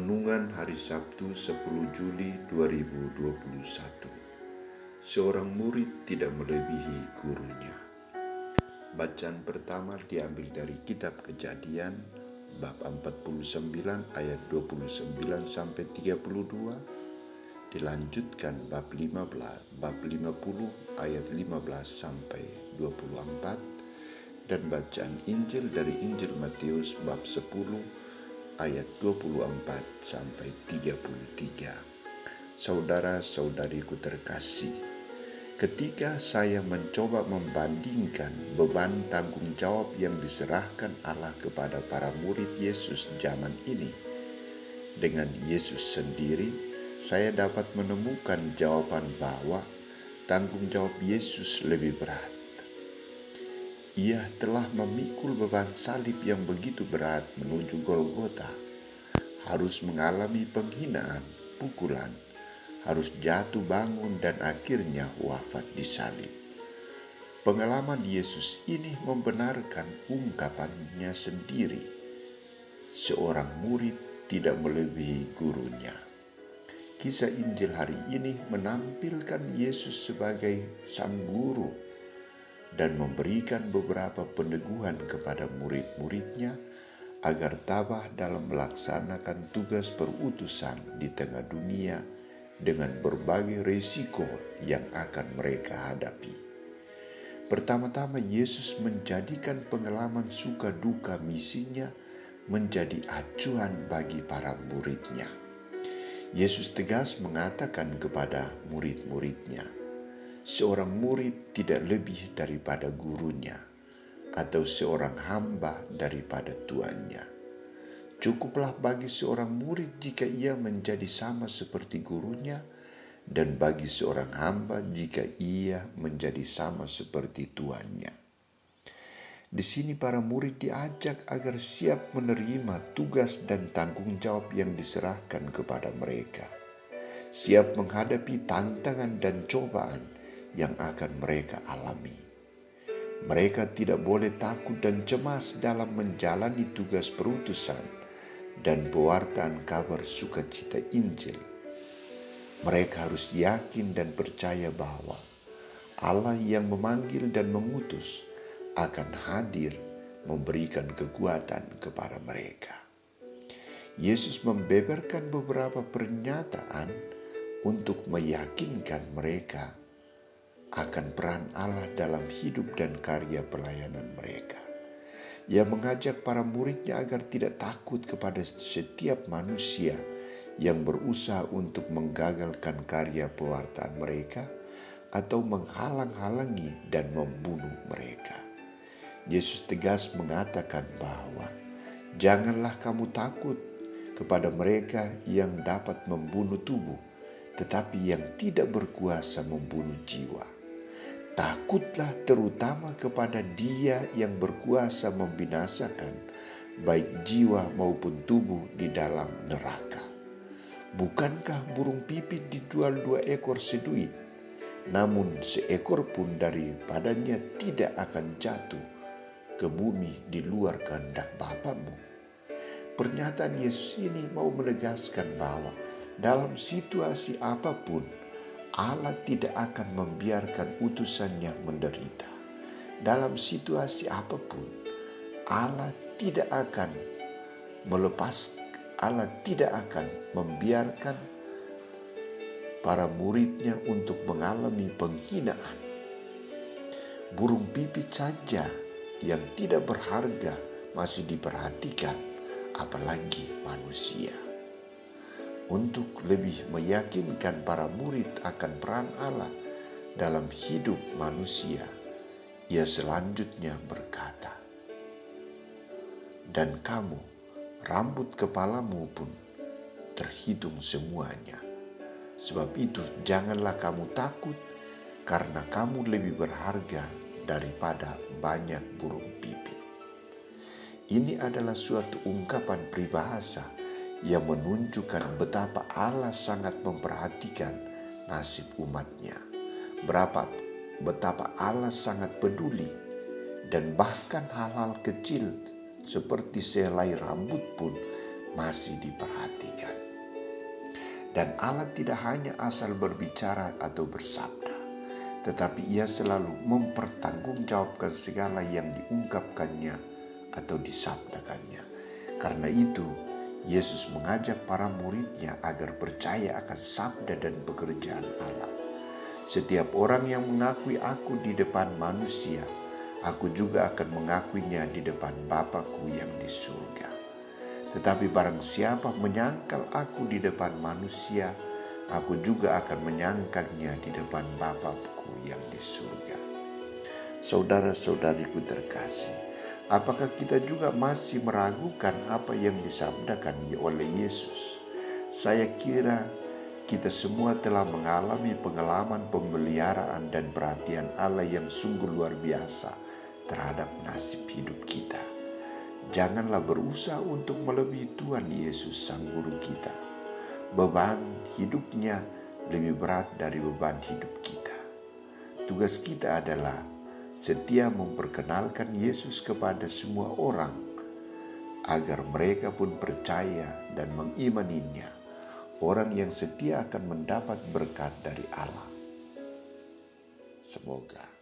Renungan Hari Sabtu 10 Juli 2021. Seorang murid tidak melebihi gurunya. Bacaan pertama diambil dari kitab Kejadian bab 49 ayat 29 sampai 32, dilanjutkan bab 50 ayat 15 sampai 24, dan bacaan Injil dari Injil Matius bab 10 ayat 24 sampai 33. Saudara-saudariku terkasih, ketika saya mencoba membandingkan beban tanggung jawab yang diserahkan Allah kepada para murid Yesus zaman ini dengan Yesus sendiri, saya dapat menemukan jawaban bahwa tanggung jawab Yesus lebih berat. Ia telah memikul beban salib yang begitu berat menuju Golgota, harus mengalami penghinaan, pukulan, harus jatuh bangun dan akhirnya wafat di salib. Pengalaman Yesus ini membenarkan ungkapannya sendiri. Seorang murid tidak melebihi gurunya. Kisah Injil hari ini menampilkan Yesus sebagai sang guru dan memberikan beberapa peneguhan kepada murid-muridnya agar tabah dalam melaksanakan tugas perutusan di tengah dunia dengan berbagai risiko yang akan mereka hadapi. Pertama-tama, Yesus menjadikan pengalaman suka duka misinya menjadi acuan bagi para muridnya. Yesus tegas mengatakan kepada murid-muridnya, seorang murid tidak lebih daripada gurunya, atau seorang hamba daripada tuannya. Cukuplah bagi seorang murid jika ia menjadi sama seperti gurunya, dan bagi seorang hamba jika ia menjadi sama seperti tuannya. Di sini para murid diajak agar siap menerima tugas dan tanggung jawab yang diserahkan kepada mereka, siap menghadapi tantangan dan cobaan yang akan mereka alami. Mereka tidak boleh takut dan cemas dalam menjalani tugas perutusan dan pewartaan kabar sukacita Injil. Mereka harus yakin dan percaya bahwa Allah yang memanggil dan mengutus akan hadir memberikan kekuatan kepada mereka. Yesus membeberkan beberapa pernyataan untuk meyakinkan mereka akan peran Allah dalam hidup dan karya pelayanan mereka. Ia mengajak para muridnya agar tidak takut kepada setiap manusia yang berusaha untuk menggagalkan karya pewartaan mereka atau menghalang-halangi dan membunuh mereka. Yesus tegas mengatakan bahwa janganlah kamu takut kepada mereka yang dapat membunuh tubuh, tetapi yang tidak berkuasa membunuh jiwa. Takutlah terutama kepada Dia yang berkuasa membinasakan baik jiwa maupun tubuh di dalam neraka. Bukankah burung pipit dijual 2 ekor seduit, namun seekor pun daripadanya tidak akan jatuh ke bumi di luar kehendak Bapamu? Pernyataan Yesus ini mau menegaskan bahwa dalam situasi apapun, Allah tidak akan membiarkan utusannya menderita. Dalam situasi apapun, Allah tidak akan membiarkan para muridnya untuk mengalami penghinaan. Burung pipit saja yang tidak berharga masih diperhatikan, apalagi manusia. Untuk lebih meyakinkan para murid akan peran Allah dalam hidup manusia, ia selanjutnya berkata, dan kamu, rambut kepalamu pun terhitung semuanya. Sebab itu janganlah kamu takut, karena kamu lebih berharga daripada banyak burung pipit. Ini adalah suatu ungkapan peribahasa yang menunjukkan betapa Allah sangat memperhatikan nasib umatnya, betapa Allah sangat peduli, dan bahkan hal-hal kecil seperti sehelai rambut pun masih diperhatikan. Dan Allah tidak hanya asal berbicara atau bersabda, tetapi Ia selalu mempertanggungjawabkan segala yang diungkapkannya atau disabdakannya. Karena itu, Yesus mengajak para murid-Nya agar percaya akan sabda dan pekerjaan Allah. Setiap orang yang mengakui aku di depan manusia, aku juga akan mengakuinya di depan Bapa-Ku yang di surga. Tetapi barang siapa menyangkal aku di depan manusia, aku juga akan menyangkalnya di depan Bapa-Ku yang di surga. Saudara-saudariku terkasih, apakah kita juga masih meragukan apa yang disabdakan oleh Yesus? Saya kira kita semua telah mengalami pengalaman pemeliharaan dan perhatian Allah yang sungguh luar biasa terhadap nasib hidup kita. Janganlah berusaha untuk melebihi Tuhan Yesus Sang Guru kita. Beban hidupnya lebih berat dari beban hidup kita. Tugas kita adalah setia memperkenalkan Yesus kepada semua orang, agar mereka pun percaya dan mengimaninya. Orang yang setia akan mendapat berkat dari Allah. Semoga